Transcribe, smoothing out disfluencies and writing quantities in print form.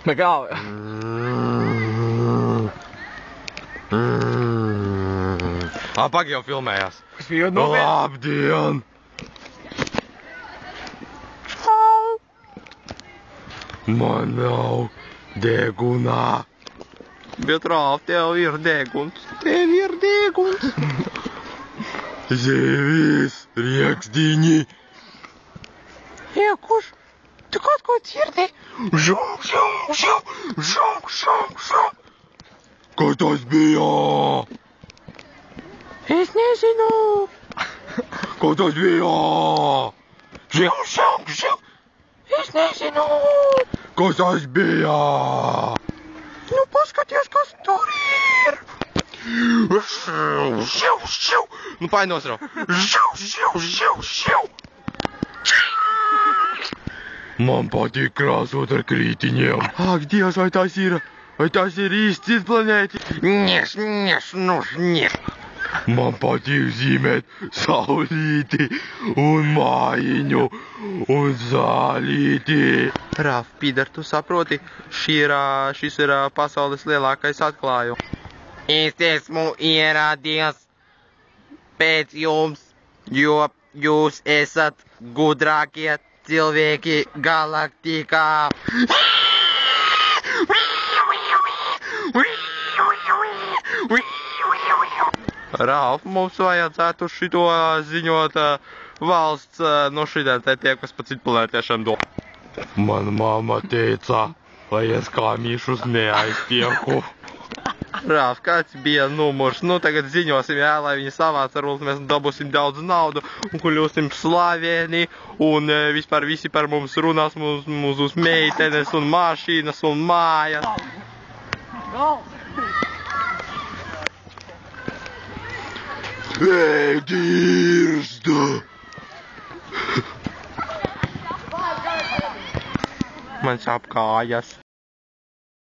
Legal. Pagaidi jau filmējās. Labdien! Man nav degunā. Bet Rāf, tev ir deguns. Zivis, riekstiņi. Kurš? Tu kaut ko dzirdi? Žau. Kas tas bija? Es nezinu. Kas tas bija? Žau. Es nezinu. Kas tas bija? Nu, paskaties, kas tur ir. Žau. Nu, painosrau. Žau. Man patīk krāsot ar krītiņiem. Ak, Dievs, vai tas ir īsts cits planēti? Nieš. Man patīk zīmēt saulīti un mājiņu un zālīti. Rāf, Pīder, tu saproti, šis ir pasaules lielākais atklājums. Es esmu ieradies pēc jums, jo jūs esat gudrākie cilvēki galaktikā. Rāf, mums vajadzētu šito ziņot valsts no šitiem te tie, kas pa citplanētiešiem do. Man mamma teica, lai es kāmīšus neaiztieku. Rāf, kāds bija numurs? Nu, tagad ziņosim, jā, lai viņi savāc, varbūt mēs dabūsim daudz naudu un kļūsim slaveni un vispār visi par mums runās, mūsu meitenes un mašīnas un mājas. Ej, dirst! Man sāp kājas.